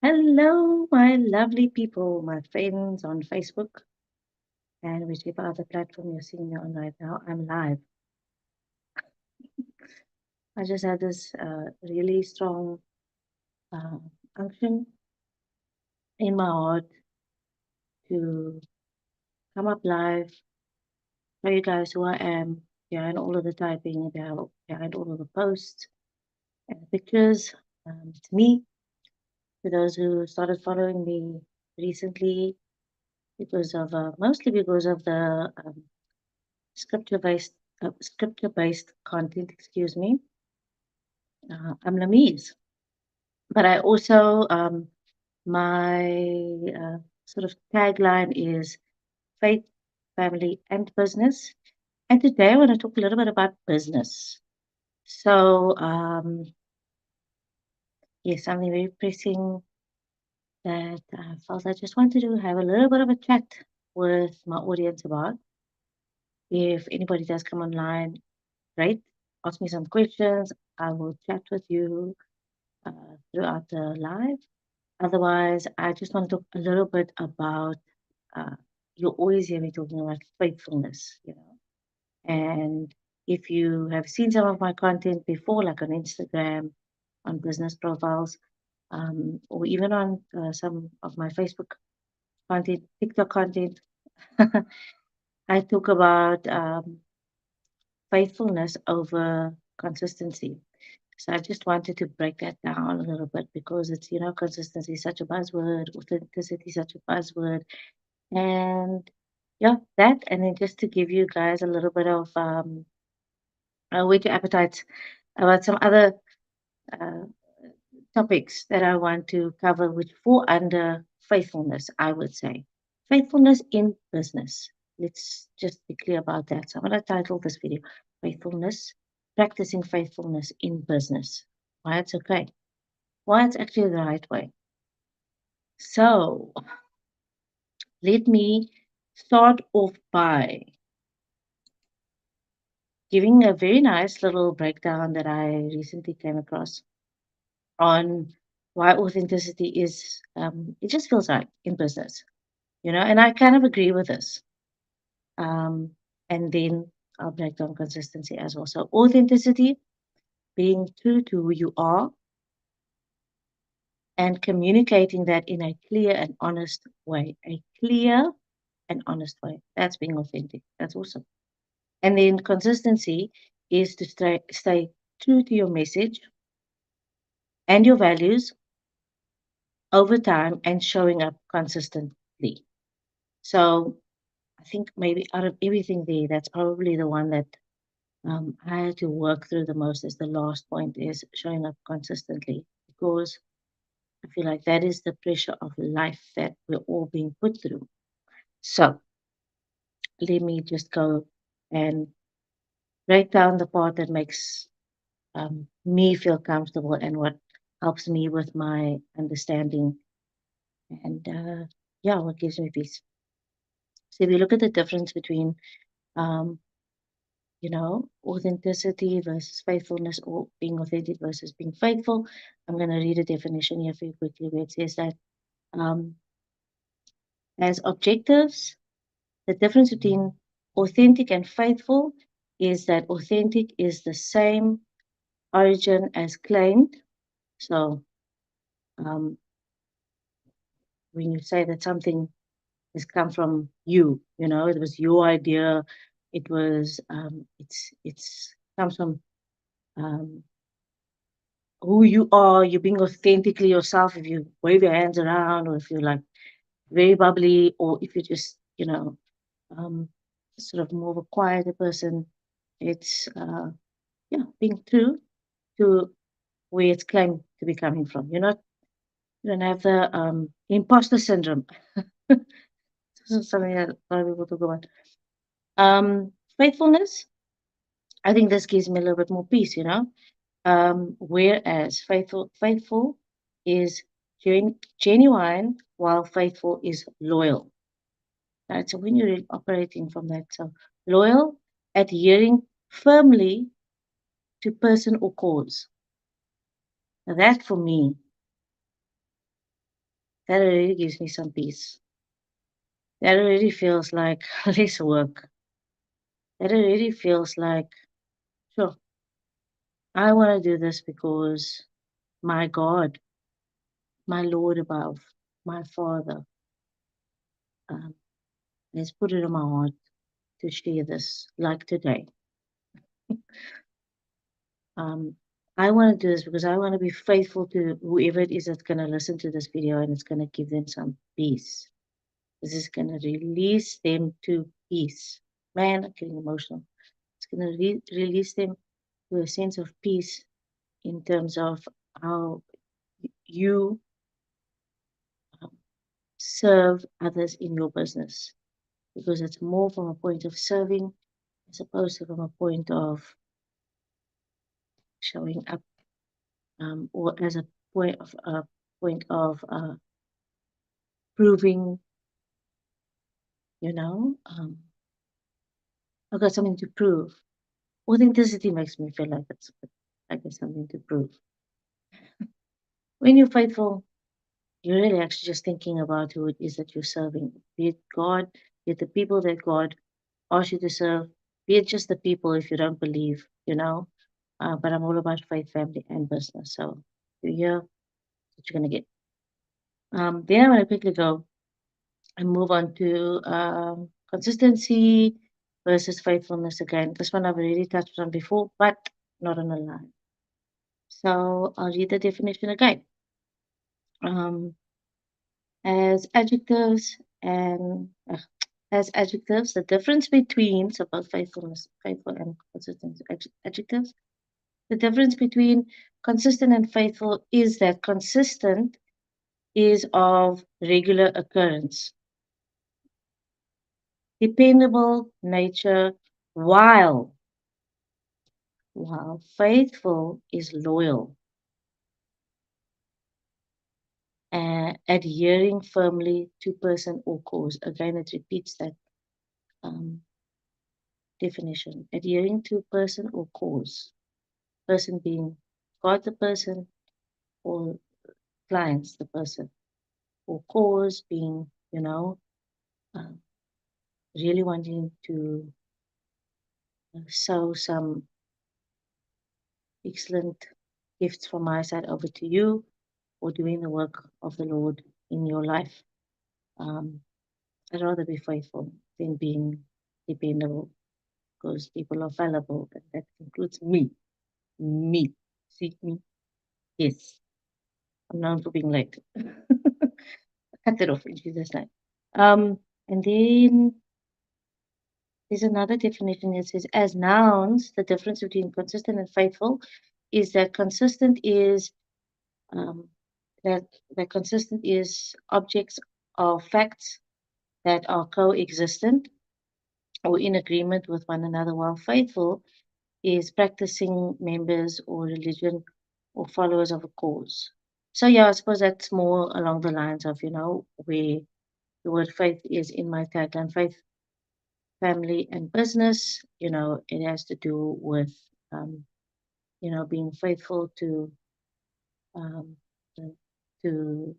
Hello, my lovely people, my friends on Facebook, and whichever other platform you're seeing me on right now. I'm live. I just had this really strong uh, unction in my heart to come up live, show you guys who I am behind all of the typing, behind all of the posts and the pictures. It's me. For those who started following me recently, because of mostly because of the scripture-based scripture-based content. Excuse me. I'm Lamise, but I also my sort of tagline is faith, family, and business. And today I want to talk a little bit about business. So yes, something very pressing that I felt I just wanted to have a little bit of a chat with my audience about. If anybody does come online, great. Ask me some questions. I will chat with you throughout the live. Otherwise, I just want to talk a little bit about, uh, you always hear me talking about faithfulness, And if you have seen some of my content before, like on Instagram, on business profiles, or even on some of my Facebook content, TikTok content, I talk about faithfulness over consistency. So I just wanted to break that down a little bit because it's, consistency is such a buzzword, authenticity is such a buzzword. And yeah, that, and then just to give you guys a little bit of whet your appetite about some other uh, topics that I want to cover, which fall under faithfulness, I would say. Faithfulness in business. Let's just be clear about that. So I'm going to title this video Faithfulness, Practicing Faithfulness in Business. Why it's okay. Why it's actually the right way. So let me start off by giving a very nice little breakdown that I recently came across on why authenticity is, it just feels right in business, and I kind of agree with this. And then I'll break down consistency as well. So, authenticity, being true to who you are and communicating that in a clear and honest way. A clear and honest way. That's being authentic. That's awesome. And then consistency is to stay true to your message and your values over time and showing up consistently. So I think maybe out of everything there, that's probably the one that I had to work through the most as the last point is showing up consistently because I feel like that is the pressure of life that we're all being put through. So let me just go and break down the part that makes me feel comfortable and what helps me with my understanding and yeah, what gives me peace. So if you look at the difference between um, authenticity versus faithfulness or being authentic versus being faithful. I'm going to read a definition here for you quickly where it says that um, as objectives, the difference between authentic and faithful is that authentic is the same origin as claimed. So um, when you say that something has come from you, it was your idea, it's comes from um, who you are, you're being authentically yourself. If you wave your hands around, or if you're like very bubbly, or if you're just, um, sort of more of a quieter person, it's, yeah, being true to where it's claimed to be coming from. You don't have the imposter syndrome. This is something that a lot of people talk about. Faithfulness, I think this gives me a little bit more peace. Whereas faithful is genuine, while faithful is loyal. Right? So when you're operating from that, so loyal, adhering firmly to person or cause. Now that for me that already gives me some peace. That already feels like less work. That already feels like, sure, I want to do this because my God, my Lord above, my Father, um, has put it in my heart to share this, like today. Um, I want to do this because I want to be faithful to whoever it is that's going to listen to this video, and it's going to give them some peace. This is going to release them to peace. Man, I'm getting emotional. It's going to release them to a sense of peace in terms of how you um, serve others in your business, because it's more from a point of serving as opposed to from a point of showing up, or as a point of proving, you know, I've got something to prove. Authenticity makes me feel like it's like there's something to prove. When you're faithful, you're really actually just thinking about who it is that you're serving, be it God, be it the people that God asked you to serve, be it just the people if you don't believe, you know. But I'm all about faith, family, and business. So you're what you're gonna get. Then I'm gonna quickly go and move on to consistency versus faithfulness again. This one I've already touched on before, but not on a line. So I'll read the definition again. Um, as adjectives and as adjectives, the difference between, so both faithfulness, faithful and consistent adjectives, the difference between consistent and faithful is that consistent is of regular occurrence, dependable nature, while faithful is loyal and adhering firmly to person or cause. Again, it repeats that um, definition. Adhering to person or cause. Person being God, the person, or clients, the person, or cause being, uh, really wanting to sow some excellent gifts from my side over to you, or doing the work of the Lord in your life. Um, I'd rather be faithful than being dependable, because people are fallible, and that includes me. Me. See me? Yes. I'm known for being late. Cut it off in Jesus' name. And then there's another definition that says, as nouns, the difference between consistent and faithful is that consistent is um, that consistent is objects or facts that are coexistent or in agreement with one another, while faithful is practicing members or religion or followers of a cause. So yeah, I suppose that's more along the lines of, where the word faith is in my tagline, faith, family, and business. It has to do with, um, being faithful um, to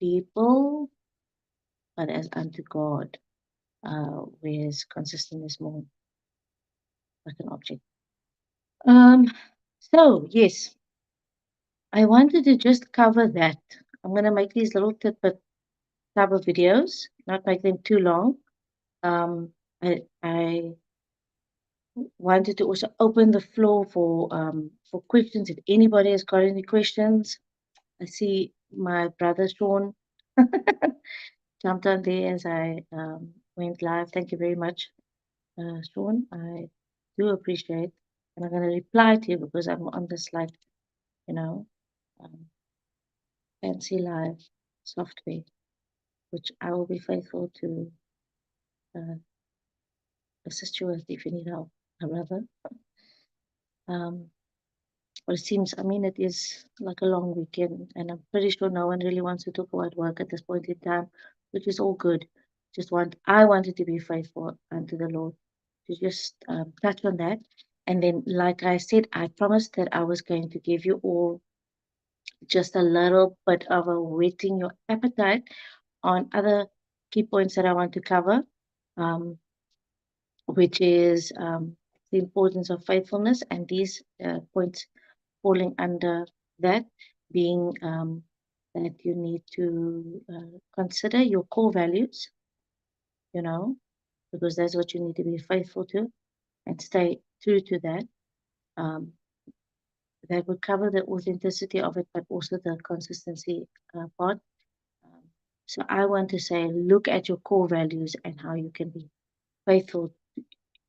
people, but as unto God, whereas consistent is more like an object. So yes, I wanted to just cover that. I'm gonna make these little tidbit type of videos, not make them too long. I wanted to also open the floor for questions. If anybody has got any questions, I see my brother Sean jumped on there as I went live. Thank you very much, Sean. I do appreciate, and I'm going to reply to you because I'm on this like you know um, fancy live software, which I will be faithful to uh, assist you with if you need help, my brother. Um, But it seems, I mean, it is like a long weekend, and I'm pretty sure no one really wants to talk about work at this point in time, which is all good. I wanted to be faithful unto the Lord, to just touch on that. And then, like I said, I promised that I was going to give you all just a little bit of a whetting your appetite on other key points that I want to cover, um, which is the importance of faithfulness, and these points falling under that being that you need to consider your core values, you know, because that's what you need to be faithful to and stay true to that. Um, that would cover the authenticity of it, but also the consistency part. Um, so I want to say, look at your core values and how you can be faithful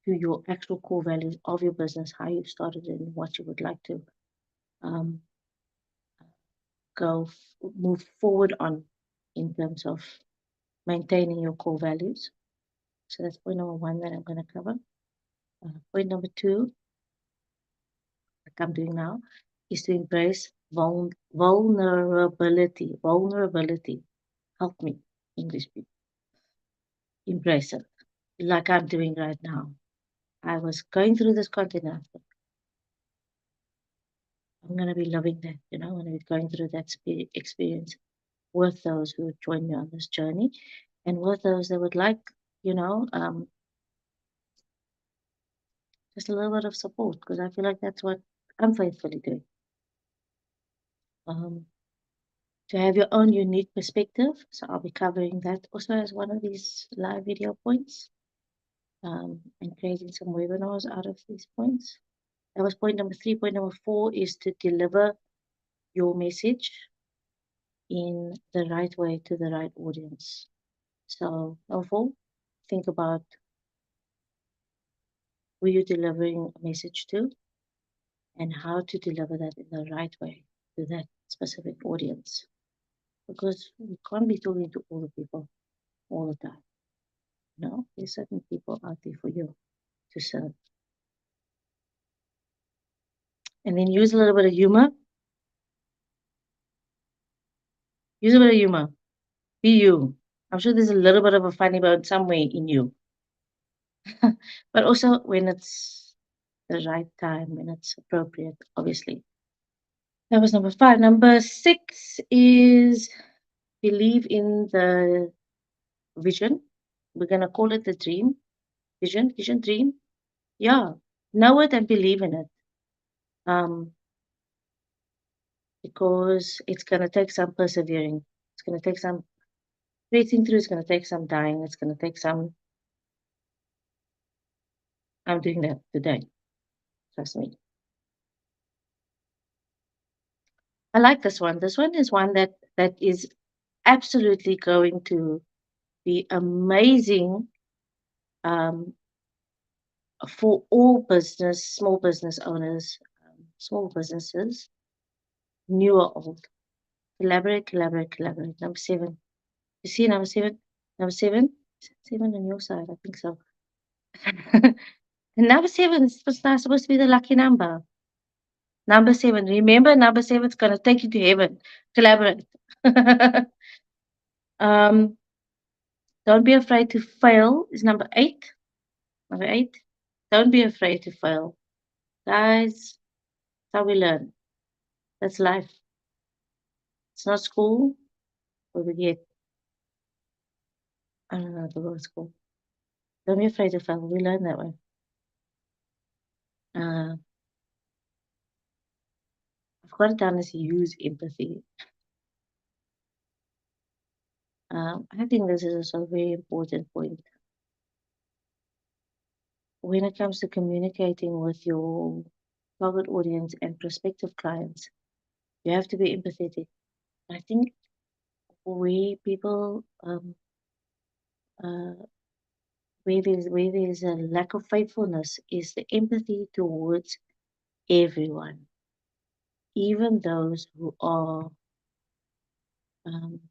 to your actual core values of your business, how you started it, and what you would like to um, move forward on in terms of maintaining your core values. So that's point number one that I'm going to cover. Point number two, like I'm doing now, is to embrace vulnerability. Vulnerability. Help me, English people. Embrace it, like I'm doing right now. I was going through this content. I thought, I'm going to be loving that, I'm going to be going through that experience with those who would join me on this journey, and with those that would like, you know, um, just a little bit of support, because I feel like that's what I'm faithfully doing. Um, to have your own unique perspective. So I'll be covering that also as one of these live video points, and creating some webinars out of these points. That was point number three. Point number four is to deliver your message in the right way to the right audience. So number four, think about who you're delivering a message to and how to deliver that in the right way to that specific audience. Because you can't be talking to all the people all the time. No, there's certain people out there for you to serve. And then use a little bit of humor. Use a bit of humor. Be you. I'm sure there's a little bit of a funny bone somewhere in you. But also when it's the right time, when it's appropriate, obviously. That was number five. Number six is believe in the vision. We're going to call it the dream. Vision, dream. Yeah. Know it and believe in it. Um, because it's going to take some persevering. It's going to take some breathing through. It's going to take some dying. It's going to take some. I'm doing that today. Trust me. I like this one. This one is one that is absolutely going to be amazing for all small business owners, small businesses, new or old. Collaborate, collaborate, collaborate. Number seven. You see number seven? Number seven? Seven on your side, I think so. And number seven is not supposed to be the lucky number. Number seven. Remember, number seven is going to take you to heaven. Collaborate. um, don't be afraid to fail is number eight. Number eight. Don't be afraid to fail. Guys, that's how we learn. That's life. It's not school where we get, I don't know, the word school. Don't be afraid to fail. We learn that way. Uh, I've got it down as use empathy. I think this is also a very important point. When it comes to communicating with your target audience and prospective clients, you have to be empathetic. I think where people, uh, where there's a lack of faithfulness is the empathy towards everyone, even those who are um,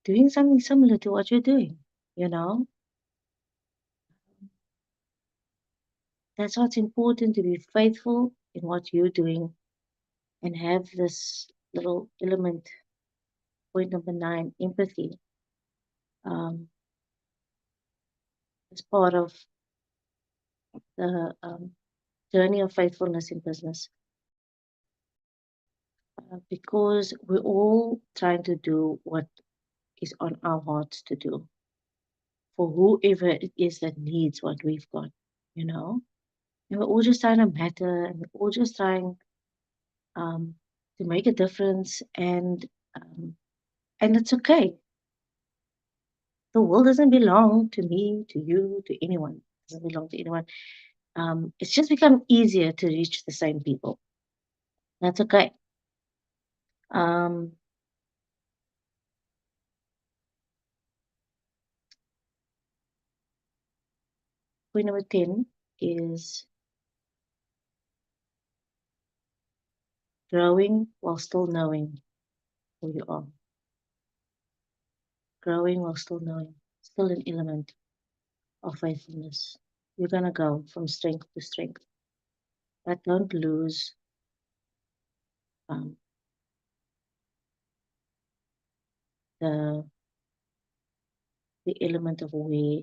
doing something similar to what you're doing. You know, that's why it's important to be faithful in what you're doing and have this little element. Point number nine, empathy, as part of the journey of faithfulness in business. because we're all trying to do what is on our hearts to do for whoever it is that needs what we've got, you know? And we're all just trying to matter and we're all just trying um, to make a difference um, and it's okay. The world doesn't belong to me, to you, to anyone. It doesn't belong to anyone. It's just become easier to reach the same people. That's okay. Um, Point number 10 is growing while still knowing who you are. Growing while still knowing. Still an element of faithfulness. You're going to go from strength to strength. But don't lose um, the, the element of where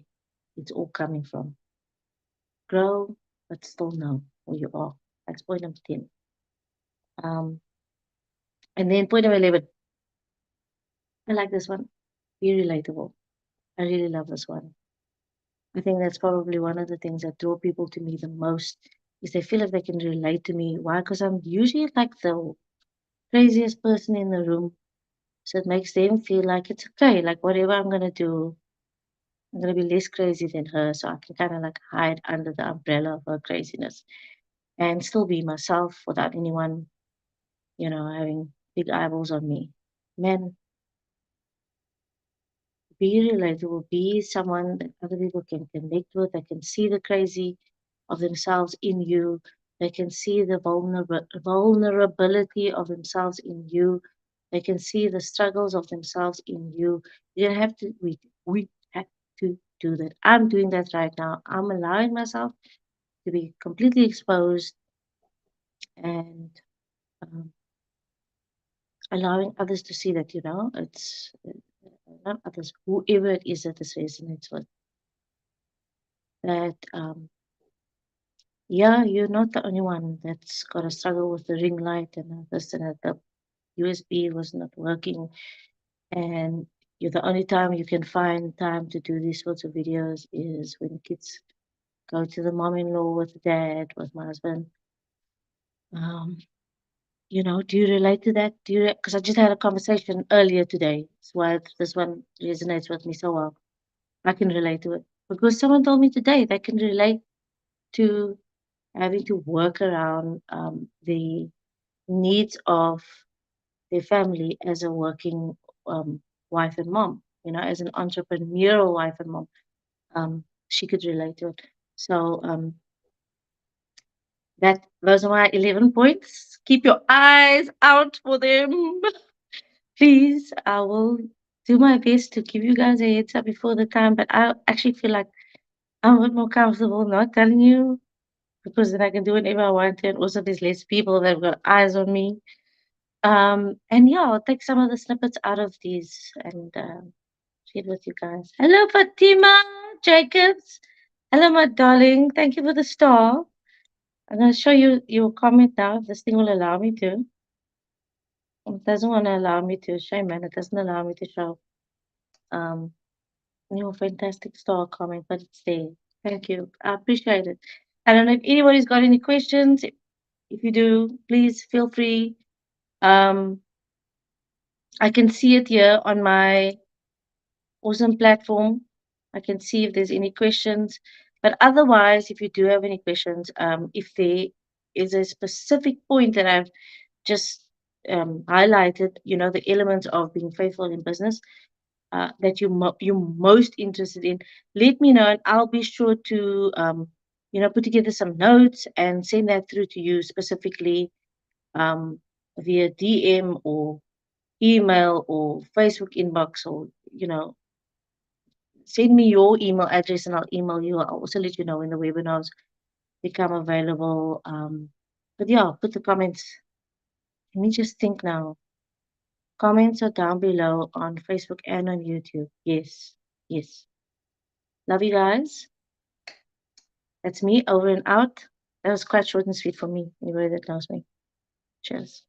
it's all coming from. Grow, but still know who you are. That's point number 10. Um, and then point number 11, I like this one. Be relatable. I really love this one. I think that's probably one of the things that draw people to me the most is they feel like they can relate to me. Why? Because I'm usually like the craziest person in the room. So it makes them feel like it's okay. Like whatever I'm gonna do, I'm gonna be less crazy than her. So I can kind of like hide under the umbrella of her craziness and still be myself without anyone, having big eyeballs on me. Man, be relatable, be someone that other people can connect with, that can see the crazy of themselves in you, they can see the vulnerability of themselves in you, they can see the struggles of themselves in you. You don't have to, we have to do that. I'm doing that right now. I'm allowing myself to be completely exposed and um, allowing others to see that, it's not others, whoever it is that this resonates with, that yeah, you're not the only one that's got to struggle with the ring light and this and that. The USB was not working, and you're the only time you can find time to do these sorts of videos is when the kids go to the mom-in-law with the dad, with my husband. Um, do you relate to that? Do you? Because I just had a conversation earlier today. That's why this one resonates with me so well. I can relate to it because someone told me today they can relate to having to work around the needs of their family as a working wife and mom, as an entrepreneurial wife and mom. She could relate to it. So those are my 11 points. Keep your eyes out for them. Please, I will do my best to give you guys a heads up before the time, but I actually feel like I'm a bit more comfortable not telling you because then I can do whatever I want and also there's less people that have got eyes on me. And yeah, I'll take some of the snippets out of these and share it with you guys. Hello, Fatima Jacobs. Hello, my darling. Thank you for the star. I'm going to show you your comment now if this thing will allow me to. It doesn't want to allow me to. Shame, man. It doesn't allow me to show um, your fantastic star comment, but it's there. Thank you. I appreciate it. I don't know if anybody's got any questions. If you do, please feel free. Um, I can see it here on my awesome platform. I can see if there's any questions. But otherwise, if you do have any questions, if there is a specific point that I've just highlighted, the elements of being faithful in business that you're most interested in, let me know and I'll be sure to, put together some notes and send that through to you specifically via DM or email or Facebook inbox or, send me your email address and I'll email you. I'll also let you know when the webinars become available. But yeah, put the comments. Let me just think now. Comments are down below on Facebook and on YouTube. Yes, yes. Love you guys. That's me over and out. That was quite short and sweet for me, anybody that knows me. Cheers.